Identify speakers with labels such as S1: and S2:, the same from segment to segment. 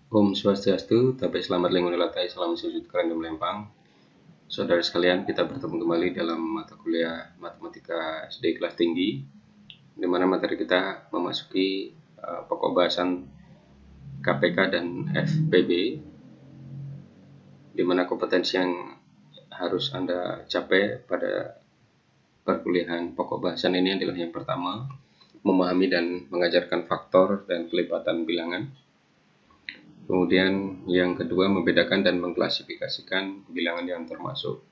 S1: Om Swastiastu, tapi selamat lingkungan latai, salam sujud keren dan melempang. Saudara sekalian, kita bertemu kembali dalam mata kuliah Matematika SD kelas tinggi, di mana materi kita memasuki pokok bahasan KPK dan FPB, di mana kompetensi yang harus Anda capai pada perkuliahan pokok bahasan ini adalah yang pertama, memahami dan mengajarkan faktor dan kelipatan bilangan. Kemudian yang kedua, membedakan dan mengklasifikasikan bilangan yang termasuk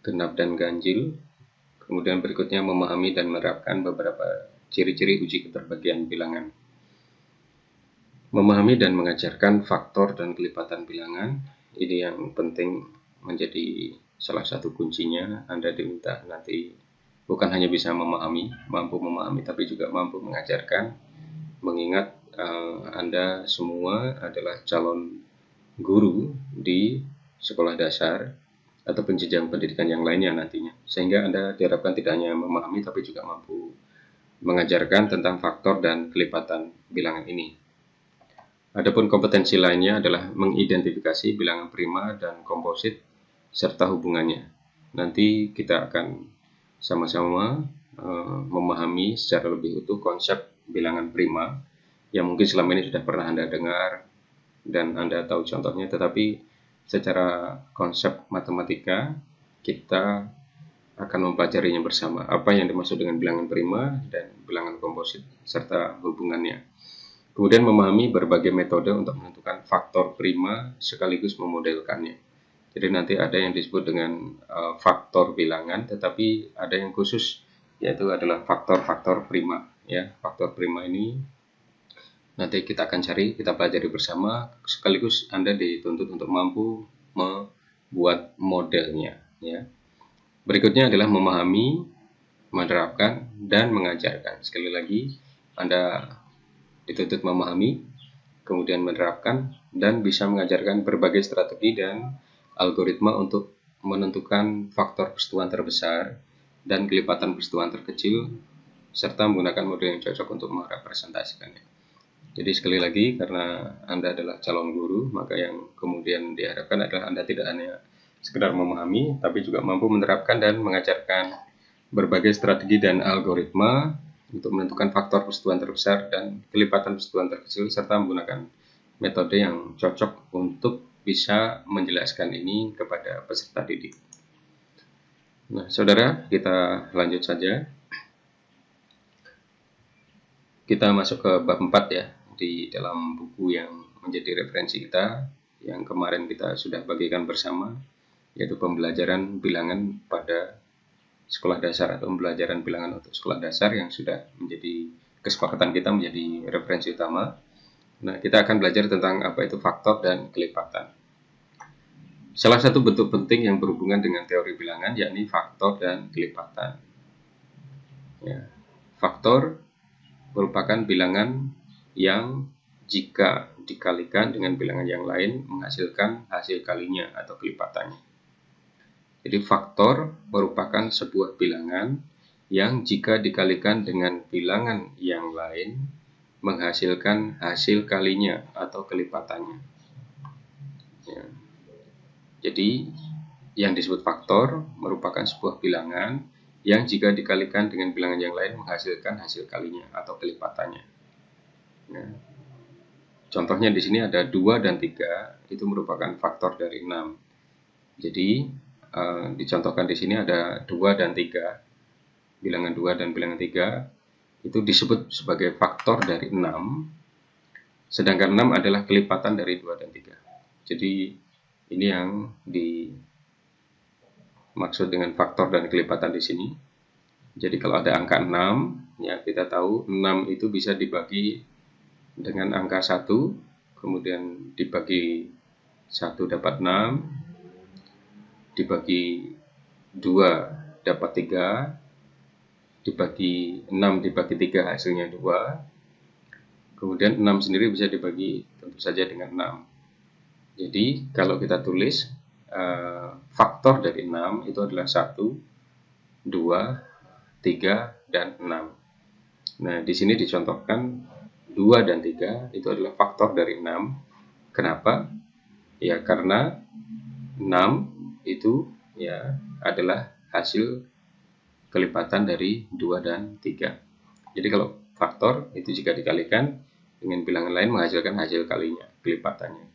S1: genap dan ganjil. Kemudian berikutnya, memahami dan menerapkan beberapa ciri-ciri uji keterbagian bilangan. Memahami dan mengajarkan faktor dan kelipatan bilangan, ini yang penting menjadi salah satu kuncinya. Anda diminta nanti bukan hanya bisa mampu memahami, tapi juga mampu mengajarkan, mengingat Anda semua adalah calon guru di sekolah dasar atau jenjang pendidikan yang lainnya nantinya, sehingga Anda diharapkan tidak hanya memahami tapi juga mampu mengajarkan tentang faktor dan kelipatan bilangan ini. Adapun kompetensi lainnya adalah mengidentifikasi bilangan prima dan komposit serta hubungannya. Nanti kita akan sama-sama memahami secara lebih utuh konsep bilangan prima yang mungkin selama ini sudah pernah Anda dengar dan Anda tahu contohnya, tetapi secara konsep matematika kita akan mempelajarinya bersama, apa yang dimaksud dengan bilangan prima dan bilangan komposit serta hubungannya. Kemudian memahami berbagai metode untuk menentukan faktor prima sekaligus memodelkannya. Jadi nanti ada yang disebut dengan faktor bilangan, tetapi ada yang khusus, yaitu adalah faktor-faktor prima. Ya, faktor prima ini nanti kita akan cari, kita pelajari bersama, sekaligus Anda dituntut untuk mampu membuat modelnya. Ya. Berikutnya adalah memahami, menerapkan, dan mengajarkan. Sekali lagi, Anda dituntut memahami, kemudian menerapkan, dan bisa mengajarkan berbagai strategi dan algoritma untuk menentukan faktor persetujuan terbesar dan kelipatan persetujuan terkecil, serta menggunakan model yang cocok untuk merepresentasikannya. Jadi sekali lagi, karena Anda adalah calon guru, maka yang kemudian diharapkan adalah Anda tidak hanya sekedar memahami, tapi juga mampu menerapkan dan mengajarkan berbagai strategi dan algoritma untuk menentukan faktor persetujuan terbesar dan kelipatan persetujuan terkecil, serta menggunakan metode yang cocok untuk bisa menjelaskan ini kepada peserta didik. Nah, saudara, kita lanjut saja. Kita masuk ke bab 4 ya, di dalam buku yang menjadi referensi kita, yang kemarin kita sudah bagikan bersama, yaitu pembelajaran bilangan pada sekolah dasar atau pembelajaran bilangan untuk sekolah dasar yang sudah menjadi kesepakatan kita menjadi referensi utama. Nah, kita akan belajar tentang apa itu faktor dan kelipatan. Salah satu bentuk penting yang berhubungan dengan teori bilangan yakni faktor dan kelipatan. Ya. Faktor merupakan bilangan yang jika dikalikan dengan bilangan yang lain menghasilkan hasil kalinya atau kelipatannya. Jadi faktor merupakan sebuah bilangan yang jika dikalikan dengan bilangan yang lain menghasilkan hasil kalinya atau kelipatannya. Ya. Jadi yang disebut faktor merupakan sebuah bilangan yang jika dikalikan dengan bilangan yang lain menghasilkan hasil kalinya atau kelipatannya. Nah, contohnya di sini ada 2 dan 3, itu merupakan faktor dari 6. Jadi dicontohkan di sini ada 2 dan 3, bilangan 2 dan bilangan 3 itu disebut sebagai faktor dari 6, sedangkan 6 adalah kelipatan dari 2 dan 3. Jadi ini yang dimaksud dengan faktor dan kelipatan di sini. Jadi kalau ada angka 6, ya kita tahu 6 itu bisa dibagi dengan angka 1, kemudian dibagi 1 dapat 6, dibagi 2 dapat 3, dibagi 6 dibagi 3 hasilnya 2, kemudian 6 sendiri bisa dibagi tentu saja dengan 6. Jadi kalau kita tulis faktor dari 6 itu adalah 1, 2, 3, dan 6. Nah, di sini dicontohkan 2 dan 3 itu adalah faktor dari 6, Kenapa? Ya karena 6 itu ya adalah hasil kelipatan dari 2 dan 3. Jadi kalau faktor itu jika dikalikan dengan bilangan lain menghasilkan hasil kalinya, kelipatannya.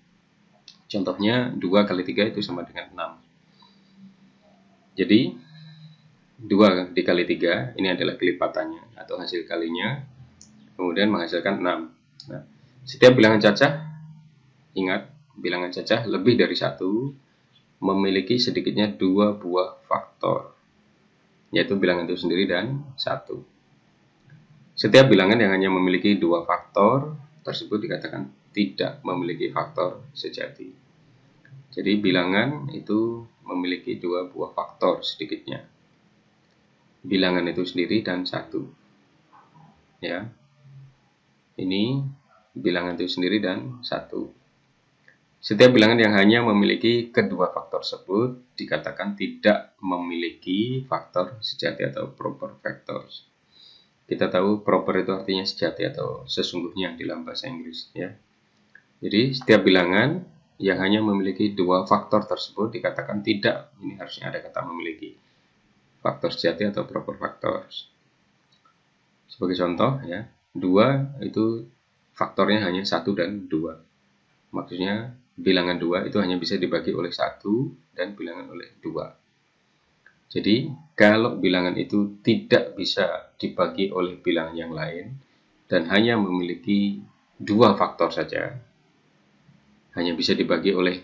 S1: Contohnya 2 kali 3 itu sama dengan 6. Jadi 2 dikali 3 ini adalah kelipatannya atau hasil kalinya, kemudian menghasilkan 6. Nah, setiap bilangan cacah, ingat bilangan cacah lebih dari 1 memiliki sedikitnya 2 buah faktor, yaitu bilangan itu sendiri dan 1. Setiap bilangan yang hanya memiliki 2 faktor tersebut dikatakan tidak memiliki faktor sejati. Jadi bilangan itu memiliki 2 buah faktor sedikitnya. Bilangan itu sendiri dan 1. Ya. Ini bilangan itu sendiri dan 1. Setiap bilangan yang hanya memiliki kedua faktor tersebut dikatakan tidak memiliki faktor sejati atau proper factors. Kita tahu proper itu artinya sejati atau sesungguhnya dalam bahasa Inggris, ya. Jadi setiap bilangan yang hanya memiliki 2 faktor tersebut dikatakan tidak, ini harusnya ada kata memiliki, faktor sejati atau proper factors. Sebagai contoh, ya, 2 itu faktornya hanya 1 dan 2. Maksudnya bilangan 2 itu hanya bisa dibagi oleh 1 dan bilangan oleh 2. Jadi kalau bilangan itu tidak bisa dibagi oleh bilangan yang lain dan hanya memiliki 2 faktor saja, hanya bisa dibagi oleh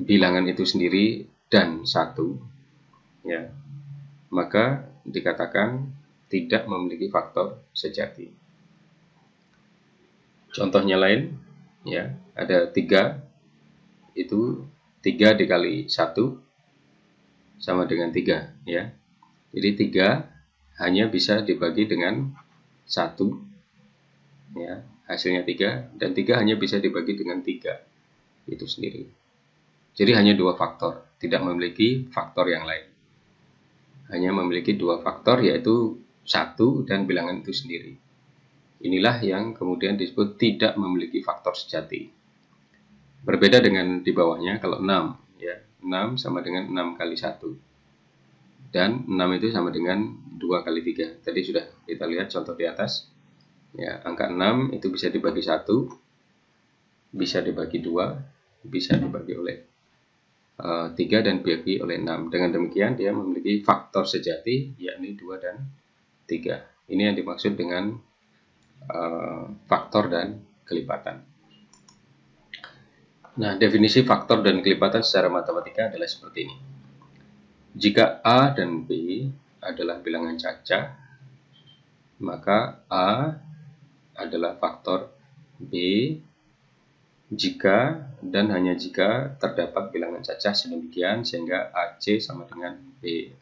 S1: bilangan itu sendiri dan 1, ya, maka dikatakan tidak memiliki faktor sejati. Contohnya lain, ya, ada 3, itu 3 dikali 1 sama dengan 3, ya. Jadi 3 hanya bisa dibagi dengan 1, ya, hasilnya 3, dan 3 hanya bisa dibagi dengan 3 itu sendiri. Jadi hanya 2 faktor, tidak memiliki faktor yang lain. Hanya memiliki 2 faktor, yaitu 1 dan bilangan itu sendiri. Inilah yang kemudian disebut tidak memiliki faktor sejati. Berbeda dengan di bawahnya, kalau 6, ya, 6 sama dengan 6 kali 1. Dan 6 itu sama dengan 2 kali 3. Tadi sudah kita lihat contoh di atas. Ya, angka 6 itu bisa dibagi 1, bisa dibagi 2, bisa dibagi oleh 3, dan dibagi oleh 6. Dengan demikian dia memiliki faktor sejati, yakni 2 dan 3. Ini yang dimaksud dengan faktor dan kelipatan. Nah, definisi faktor dan kelipatan secara matematika adalah seperti ini. Jika A dan B adalah bilangan cacah, maka A adalah faktor B jika dan hanya jika terdapat bilangan cacah sedemikian sehingga AC sama dengan B.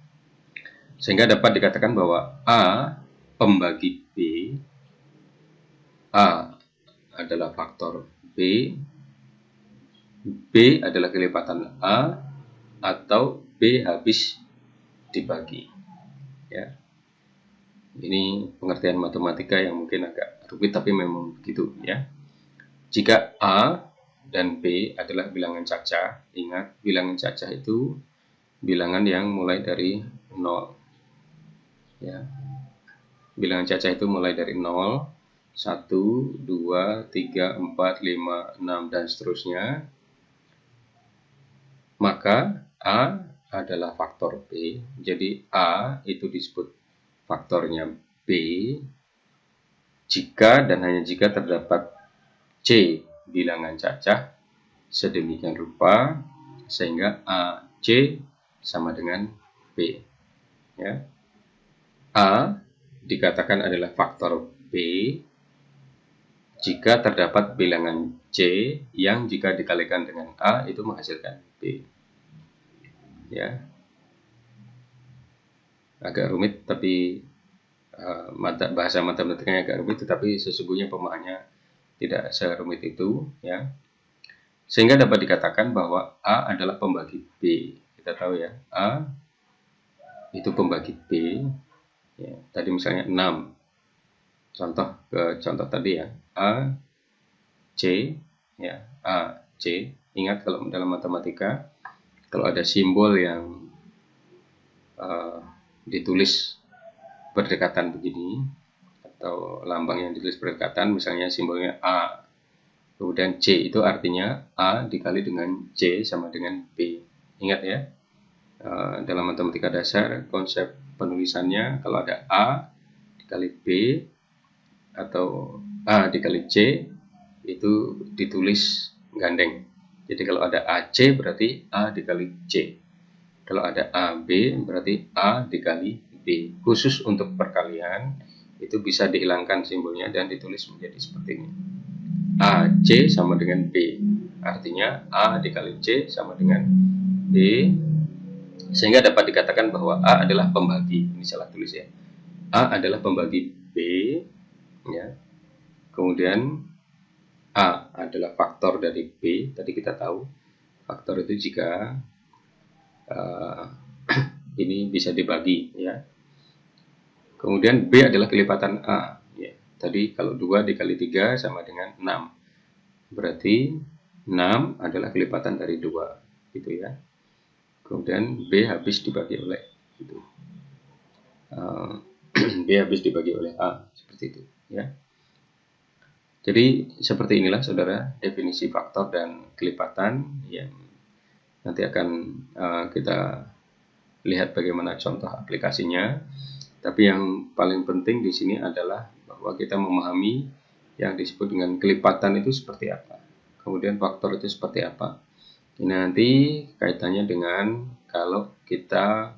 S1: Sehingga dapat dikatakan bahwa A pembagi B, A adalah faktor B, B adalah kelipatan A, atau B habis dibagi. Ya. Ini pengertian matematika yang mungkin agak rumit, tapi memang begitu, ya. Jika A dan B adalah bilangan cacah, ingat bilangan cacah itu bilangan yang mulai dari 0. Ya. Bilangan cacah itu mulai dari 0, 1, 2, 3, 4, 5, 6, dan seterusnya. Maka A adalah faktor B. Jadi A itu disebut faktornya B jika dan hanya jika terdapat C bilangan cacah sedemikian rupa sehingga AC sama dengan B. Ya. A dikatakan adalah faktor B jika terdapat bilangan C yang jika dikalikan dengan A itu menghasilkan B. Ya. Agak rumit, tapi bahasa matematikanya agak rumit, tetapi sesungguhnya pemahamannya tidak serumit itu, ya. Sehingga dapat dikatakan bahwa A adalah pembagi B. Kita tahu ya, A itu pembagi B. Ya, tadi misalnya 6. Contoh tadi ya, A, C, ya, A, C. Ingat kalau dalam matematika, kalau ada simbol yang ditulis berdekatan begini, atau lambang yang ditulis berdekatan, misalnya simbolnya A, kemudian C, itu artinya A dikali dengan C sama dengan B. Ingat ya, dalam matematika dasar, konsep penulisannya kalau ada A dikali B atau A dikali C, itu ditulis gandeng. Jadi kalau ada AC berarti A dikali C. Kalau ada AB berarti A dikali B. Khusus untuk perkalian itu bisa dihilangkan simbolnya dan ditulis menjadi seperti ini. AC sama dengan B. Artinya A dikali C sama dengan B. Sehingga dapat dikatakan bahwa A adalah pembagi. Ini salah tulis ya. A adalah pembagi B, ya. Kemudian A adalah faktor dari B. Tadi kita tahu faktor itu jika ini bisa dibagi, ya. Kemudian B adalah kelipatan A, ya. Tadi kalau 2 dikali 3 sama dengan 6. Berarti 6 adalah kelipatan dari 2, gitu ya. Kemudian B habis dibagi oleh itu. B habis dibagi oleh A, seperti itu, ya. Jadi seperti inilah saudara definisi faktor dan kelipatan yang nanti akan kita lihat bagaimana contoh aplikasinya. Tapi yang paling penting di sini adalah bahwa kita memahami yang disebut dengan kelipatan itu seperti apa. Kemudian faktor itu seperti apa. Ini nanti kaitannya dengan kalau kita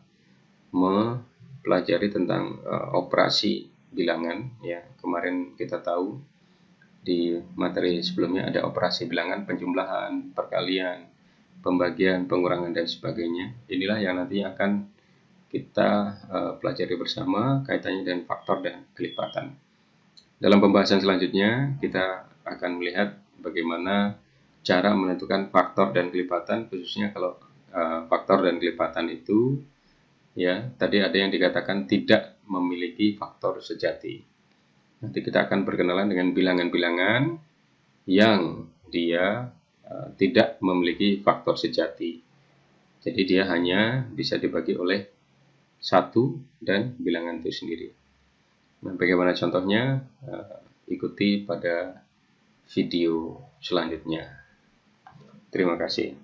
S1: mempelajari tentang operasi bilangan, ya. Kemarin kita tahu di materi sebelumnya ada operasi bilangan, penjumlahan, perkalian, pembagian, pengurangan, dan sebagainya. Inilah yang nanti akan kita pelajari bersama kaitannya dengan faktor dan kelipatan. Dalam pembahasan selanjutnya kita akan melihat bagaimana cara menentukan faktor dan kelipatan, khususnya kalau faktor dan kelipatan itu, ya, tadi ada yang dikatakan tidak memiliki faktor sejati. Nanti kita akan berkenalan dengan bilangan-bilangan yang dia tidak memiliki faktor sejati. Jadi dia hanya bisa dibagi oleh satu dan bilangan itu sendiri. Nah, bagaimana contohnya? Ikuti pada video selanjutnya. Terima kasih.